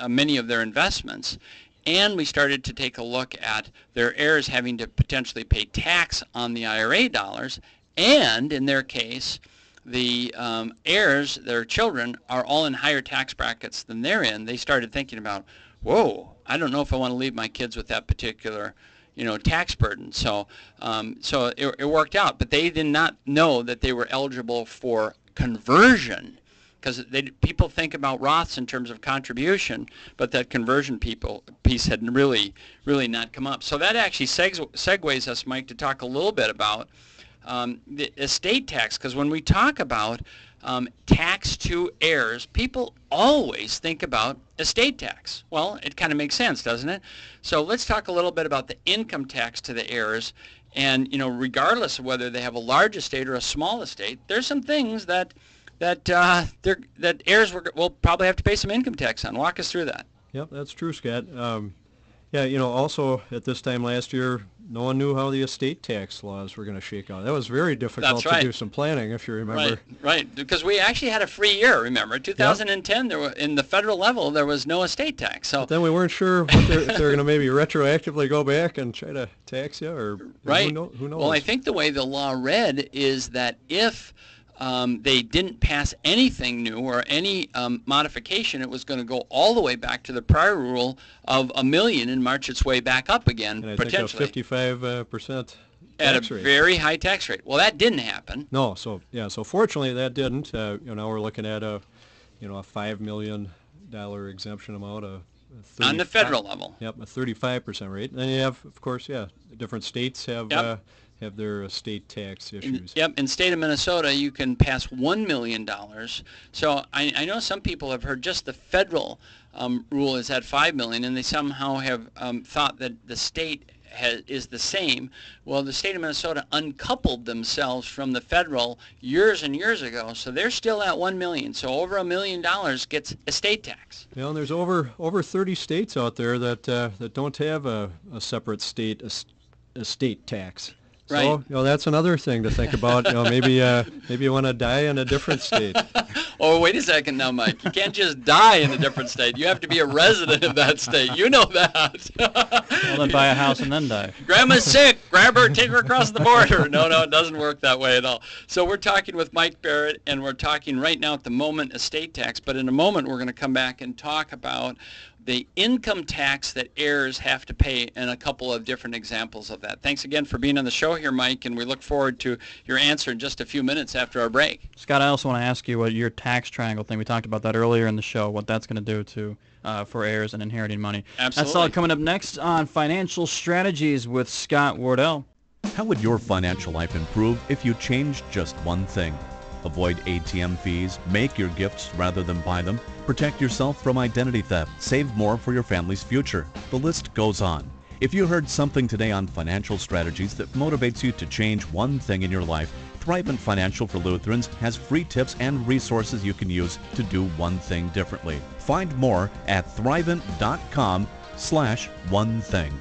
many of their investments, and we started to take a look at their heirs having to potentially pay tax on the IRA dollars, and in their case, the heirs, their children, are all in higher tax brackets than they're in, they started thinking about, whoa, I don't know if I want to leave my kids with that particular, tax burden. So it worked out, but they did not know that they were eligible for conversion, because people think about Roths in terms of contribution, but that conversion piece had really not come up. So that actually segues us, Mike, to talk a little bit about the estate tax, because when we talk about tax to heirs, people always think about estate tax. Well, it kind of makes sense, doesn't it? So let's talk a little bit about the income tax to the heirs. And regardless of whether they have a large estate or a small estate, there's some things that heirs will probably have to pay some income tax on. Walk us through that. Yep, that's true, Scott. Also at this time last year, no one knew how the estate tax laws were going to shake out. That was very difficult That's right. to do some planning, if you remember. Right, because we actually had a free year, remember. 2010, there were, in the federal level, there was no estate tax. So But then we weren't sure if they're going to maybe retroactively go back and try to tax you, or right. who knows? Well, I think the way the law read is that if they didn't pass anything new or any modification, it was going to go all the way back to the prior rule of $1 million and march its way back up again, and I potentially. think a 55% at tax a rate. very high tax rate. Well, that didn't happen. No, so fortunately that didn't. Now we're looking at a $5 million exemption amount, On the federal level. Yep, a 35% rate. Then you have, of course, different states have have their estate tax issues. In state of Minnesota, you can pass $1 million. So I know some people have heard just the federal rule is at $5 million, and they somehow have thought that the state is the same. Well, the state of Minnesota uncoupled themselves from the federal years and years ago, so they're still at $1 million. So over $1 million gets estate tax. And there's over 30 states out there that don't have a separate state estate tax. So, Right. That's another thing to think about. Maybe you want to die in a different state. Oh, wait a second now, Mike. You can't just die in a different state. You have to be a resident of that state. You know that. Well, then buy a house and then die. Grandma's sick. Grab her, take her across the border. No, it doesn't work that way at all. So we're talking with Mike Barrett, and we're talking right now at the moment estate tax. But in a moment, we're going to come back and talk about the income tax that heirs have to pay, and a couple of different examples of that. Thanks again for being on the show here, Mike, and we look forward to your answer in just a few minutes after our break. Scott, I also want to ask you what your tax triangle thing, we talked about that earlier in the show, what that's going to do to for heirs and inheriting money. Absolutely. That's all coming up next on Financial Strategies with Scott Wardell. How would your financial life improve if you changed just one thing? Avoid ATM fees, make your gifts rather than buy them, protect yourself from identity theft, save more for your family's future. The list goes on. If you heard something today on financial strategies that motivates you to change one thing in your life, Thrivent Financial for Lutherans has free tips and resources you can use to do one thing differently. Find more at thrivent.com/one thing.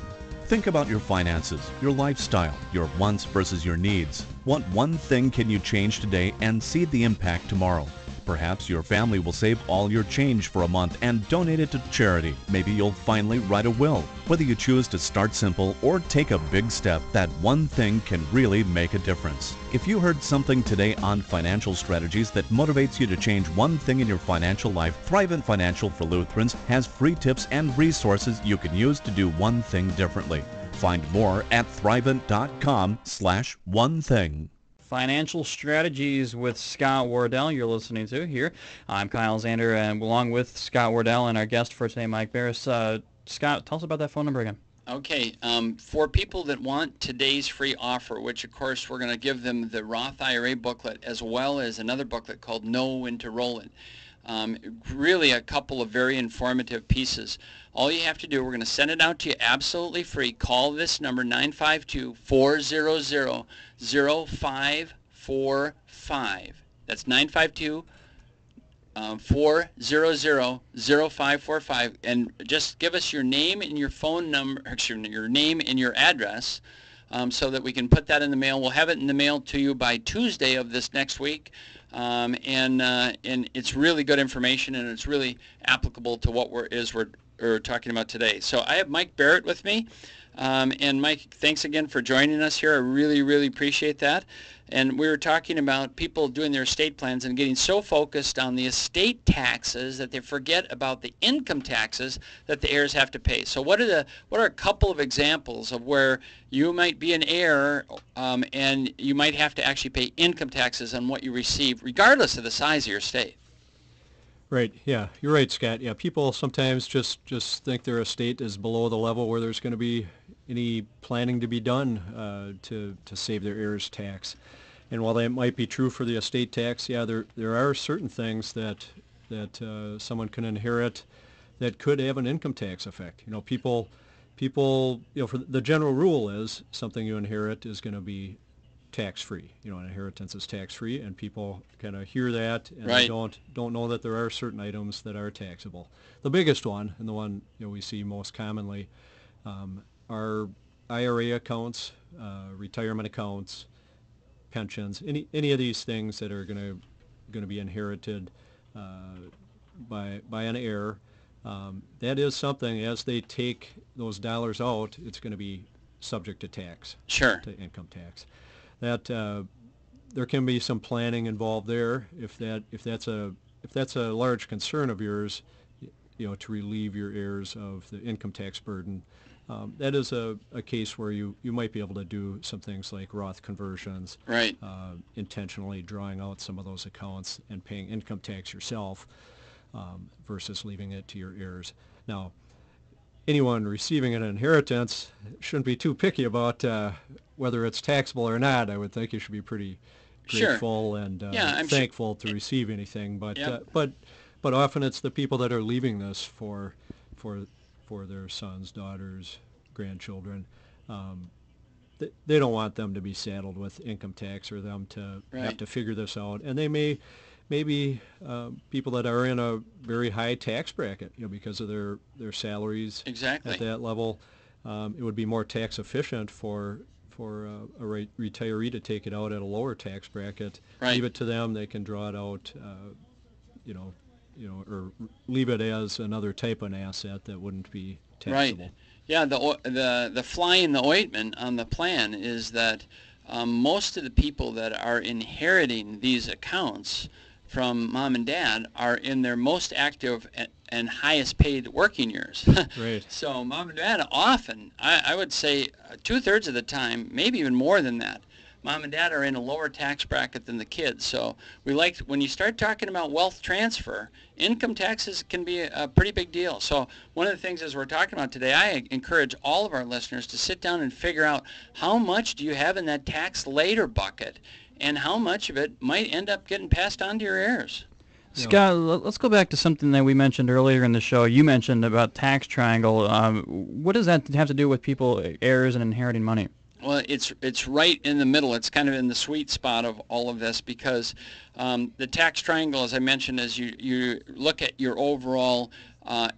Think about your finances, your lifestyle, your wants versus your needs. What one thing can you change today and see the impact tomorrow? Perhaps your family will save all your change for a month and donate it to charity. Maybe you'll finally write a will. Whether you choose to start simple or take a big step, that one thing can really make a difference. If you heard something today on financial strategies that motivates you to change one thing in your financial life, Thrivent Financial for Lutherans has free tips and resources you can use to do one thing differently. Find more at thrivent.com/one thing. Financial Strategies with Scott Wardell you're listening to here. I'm Kyle Zander, and along with Scott Wardell and our guest for today, Mike Barris. Scott, tell us about that phone number again. Okay, for people that want today's free offer, which of course we're going to give them the Roth IRA booklet as well as another booklet called Know When to Roll It. Really a couple of very informative pieces. All you have to do, we're going to send it out to you absolutely free. Call this number, 952-400-0545. That's 952-400-0545, and just give us your name and your phone number, your name and your address, so that we can put that in the mail. We'll have it in the mail to you by Tuesday of this next week. And it's really good information, and it's really applicable to what we're talking about today. So I have Mike Barrett with me, and Mike, thanks again for joining us here. I really, really appreciate that. And we were talking about people doing their estate plans and getting so focused on the estate taxes that they forget about the income taxes that the heirs have to pay. So what are a couple of examples of where you might be an heir and you might have to actually pay income taxes on what you receive, regardless of the size of your estate? Right. Yeah, you're right, Scott. Yeah, people sometimes just think their estate is below the level where there's going to be any planning to be done to save their heirs tax. And while that might be true for the estate tax, yeah, there are certain things that someone can inherit that could have an income tax effect. You know, people, for the general rule is something you inherit is going to be tax-free. You know, an inheritance is tax-free, and people kind of hear that and right. They don't know that there are certain items that are taxable. The biggest one, and the one we see most commonly, are IRA accounts, retirement accounts, pensions, any of these things that are going to be inherited by an heir. That is something, as they take those dollars out, it's going to be subject to tax. Sure. To income tax. That there can be some planning involved there if that's a large concern of yours, to relieve your heirs of the income tax burden. That is a case where you might be able to do some things like Roth conversions, right? Intentionally drawing out some of those accounts and paying income tax yourself versus leaving it to your heirs. Now, anyone receiving an inheritance shouldn't be too picky about whether it's taxable or not. I would think you should be pretty grateful sure. and sure. thankful to receive anything. But yep. but often it's the people that are leaving this for their sons, daughters, grandchildren. They don't want them to be saddled with income tax or them to right. have to figure this out. And they may be people that are in a very high tax bracket, because of their salaries. Exactly. At that level. It would be more tax efficient for a retiree to take it out at a lower tax bracket. Right. Leave it to them; they can draw it out, or leave it as another type of an asset that wouldn't be taxable. Right. Yeah. The fly in the ointment on the plan is that most of the people that are inheriting these accounts from mom and dad are in their most active and highest paid working years. Right. So mom and dad often, I would say 2/3 of the time, maybe even more than that, mom and dad are in a lower tax bracket than the kids. So we like, when you start talking about wealth transfer, income taxes can be a pretty big deal. So one of the things as we're talking about today, I encourage all of our listeners to sit down and figure out how much do you have in that tax later bucket and how much of it might end up getting passed on to your heirs. Scott, let's go back to something that we mentioned earlier in the show. You mentioned about tax triangle. What does that have to do with people, heirs, and inheriting money? Well, it's right in the middle. It's kind of in the sweet spot of all of this because the tax triangle, as I mentioned, is you look at your overall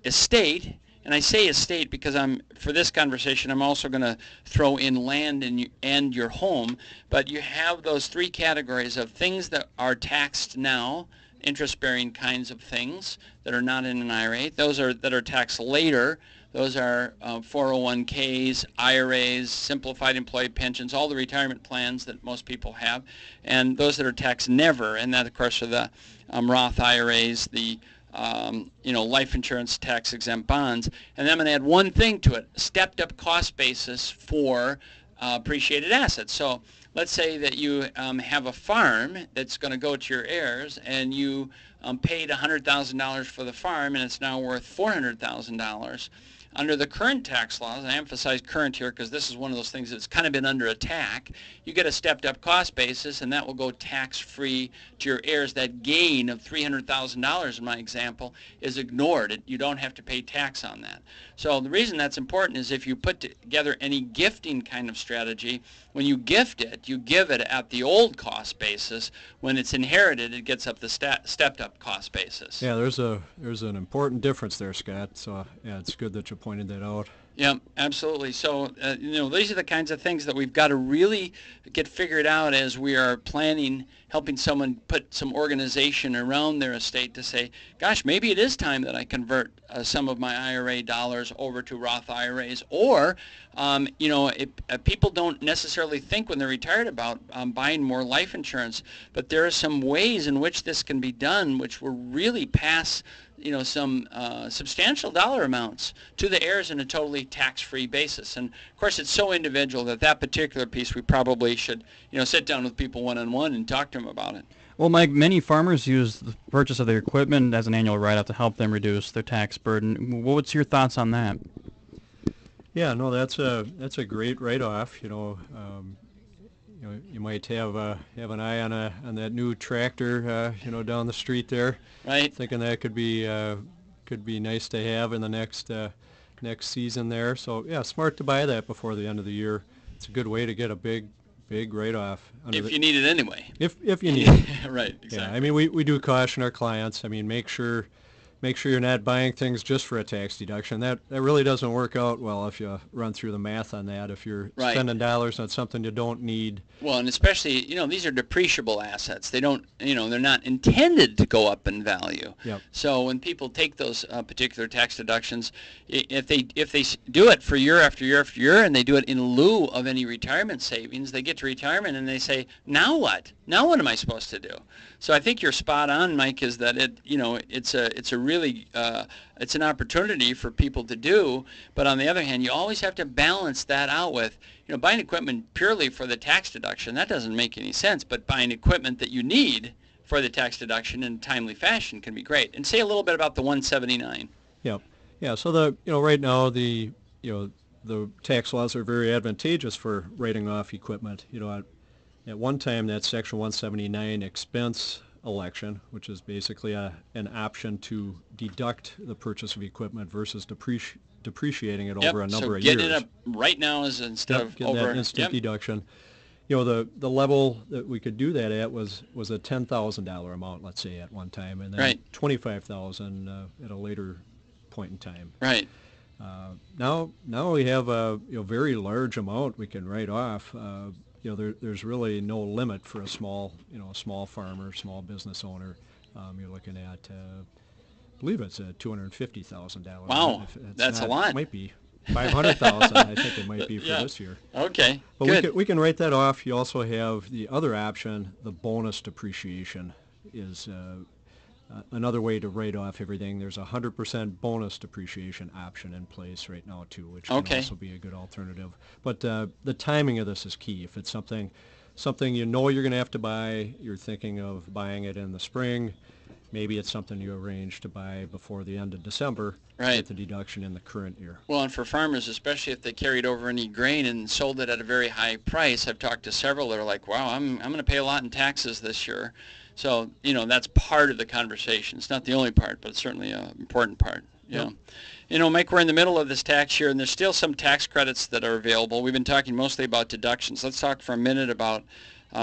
estate. And I say estate because for this conversation, I'm also going to throw in land and your home. But you have those three categories of things that are taxed now, interest-bearing kinds of things that are not in an IRA. Those that are taxed later. Those are 401ks, IRAs, simplified employee pensions, all the retirement plans that most people have, and those that are taxed never, and that of course are the Roth IRAs, the life insurance tax-exempt bonds. And then I'm going to add one thing to it: stepped-up cost basis for appreciated assets. So let's say that you have a farm that's going to go to your heirs, and you paid $100,000 for the farm, and it's now worth $400,000. Under the current tax laws, and I emphasize current here because this is one of those things that's kind of been under attack, you get a stepped-up cost basis, and that will go tax-free to your heirs. That gain of $300,000 in my example is ignored. You don't have to pay tax on that. So the reason that's important is if you put together any gifting kind of strategy, when you gift it, you give it at the old cost basis. When it's inherited, it gets up the stepped-up cost basis. Yeah, there's an important difference there, Scott. So yeah, it's good that you pointed that out. Yeah, absolutely. So, these are the kinds of things that we've got to really get figured out as we are planning, helping someone put some organization around their estate to say, gosh, maybe it is time that I convert some of my IRA dollars over to Roth IRAs. Or, people don't necessarily think when they're retired about buying more life insurance, but there are some ways in which this can be done which will really pass some substantial dollar amounts to the heirs in a totally tax-free basis. And of course, it's so individual that particular piece we probably should, sit down with people one-on-one and talk to them about it. Well, Mike, many farmers use the purchase of their equipment as an annual write-off to help them reduce their tax burden. What's your thoughts on that? Yeah, no, that's a great write-off. You might have an eye on that new tractor, down the street there. Right. Thinking that could be nice to have in the next season there. So yeah, smart to buy that before the end of the year. It's a good way to get a big write-off. If you need it anyway. If you need it. Right. Exactly. Yeah, I mean we do caution our clients. I mean make sure you're not buying things just for a tax deduction. That really doesn't work out well if you run through the math on that. If you're right. spending dollars on something you don't need. Well, and especially, these are depreciable assets. They don't, they're not intended to go up in value. Yep. So when people take those particular tax deductions, if they do it for year after year after year, and they do it in lieu of any retirement savings, they get to retirement and they say, now what? Now what am I supposed to do? So I think you're spot on, Mike, is that it's a really it's an opportunity for people to do, but on the other hand, you always have to balance that out with, buying equipment purely for the tax deduction. That doesn't make any sense, but buying equipment that you need for the tax deduction in a timely fashion can be great. And say a little bit about the 179. Yep. Yeah. So right now the tax laws are very advantageous for writing off equipment. At one time, that Section 179 expense election, which is basically an option to deduct the purchase of equipment versus depreciating it over a number of years. Getting it up right now is instead of getting over that instant deduction. The level that we could do that at was a $10,000 amount, let's say, at one time, and then right. $25,000 at a later point in time. Right. Now we have a very large amount we can write off. There's really no limit for a small farmer, small business owner. You're looking at, I believe it's $250,000. Wow, that's a lot. It might be $500,000. I think it might be for this year. Okay, but good. we can write that off. You also have the other option, the bonus depreciation, is another way to write off everything. There's a 100% bonus depreciation option in place right now too, which can also be a good alternative. But the timing of this is key. If it's something you know you're going to have to buy, you're thinking of buying it in the spring, maybe it's something you arrange to buy before the end of December, right, with the deduction in the current year. Well, and for farmers, especially if they carried over any grain and sold it at a very high price, I've talked to several that are like, wow, I'm going to pay a lot in taxes this year. So, that's part of the conversation. It's not the only part, but it's certainly an important part. Yeah. Yep. Mike, we're in the middle of this tax year, and there's still some tax credits that are available. We've been talking mostly about deductions. Let's talk for a minute about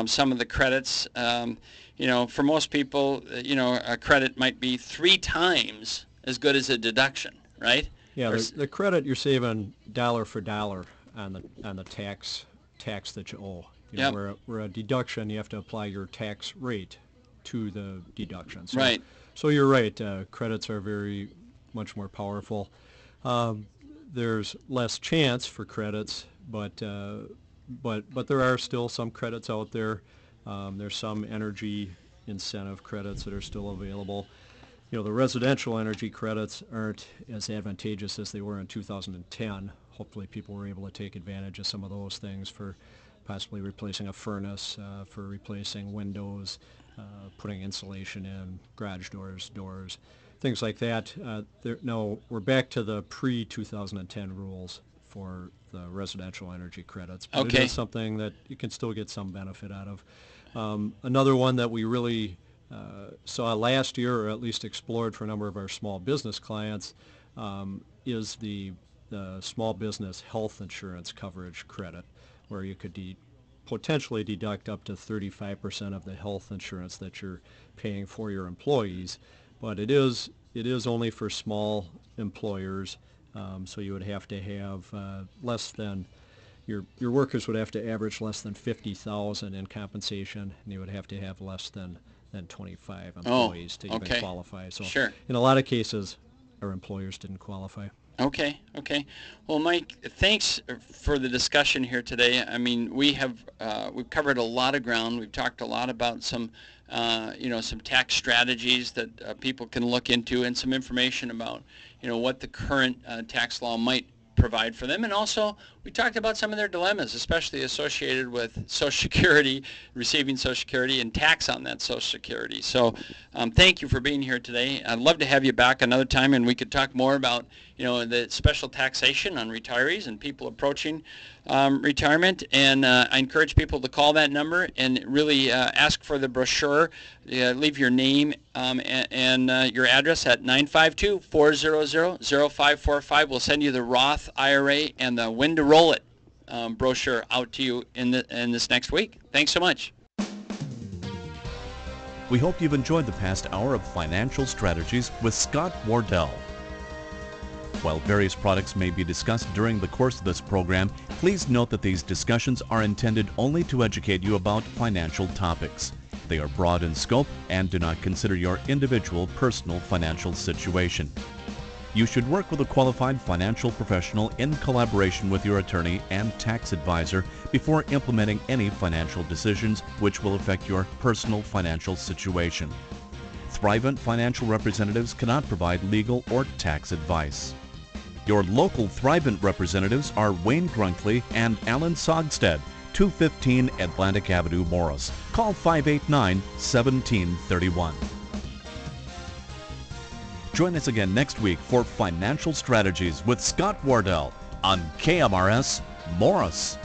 some of the credits. For most people, a credit might be 3 times as good as a deduction, right? Yeah, the credit, you're saving dollar for dollar on the tax that you owe. Yep. Where a deduction, you have to apply your tax rate to the deduction. So, right. So you're right. Credits are very much more powerful. There's less chance for credits, but there are still some credits out there. There's some energy incentive credits that are still available. The residential energy credits aren't as advantageous as they were in 2010. Hopefully people were able to take advantage of some of those things for possibly replacing a furnace, for replacing windows, putting insulation in, garage doors, things like that. No, we're back to the pre-2010 rules for the residential energy credits. But okay. It is something that you can still get some benefit out of. Another one that we really saw last year, or at least explored for a number of our small business clients, is the small business health insurance coverage credit, where you could potentially deduct up to 35% of the health insurance that you're paying for your employees. But it is only for small employers, so you would have to have less than, your workers would have to average less than $50,000 in compensation, and you would have to have less than 25 employees to even qualify. So sure. In a lot of cases, our employers didn't qualify. Okay. Well, Mike, thanks for the discussion here today. I mean, we've covered a lot of ground. We've talked a lot about some tax strategies that people can look into, and some information about, what the current tax law might provide for them. And also, we talked about some of their dilemmas, especially associated with Social Security, receiving Social Security, and tax on that Social Security. So thank you for being here today. I'd love to have you back another time, and we could talk more about the special taxation on retirees and people approaching retirement. And I encourage people to call that number and really ask for the brochure. Leave your name and your address at 952-400-0545. We'll send you the Roth IRA and the When to Roll It brochure out to you in this next week. Thanks so much. We hope you've enjoyed the past hour of Financial Strategies with Scott Wardell. While various products may be discussed during the course of this program, please note that these discussions are intended only to educate you about financial topics. They are broad in scope and do not consider your individual personal financial situation. You should work with a qualified financial professional in collaboration with your attorney and tax advisor before implementing any financial decisions which will affect your personal financial situation. Thrivent financial representatives cannot provide legal or tax advice. Your local Thrivent representatives are Wayne Grunkley and Alan Sogstead, 215 Atlantic Avenue, Morris. Call 589-1731. Join us again next week for Financial Strategies with Scott Wardell on KMRS, Morris.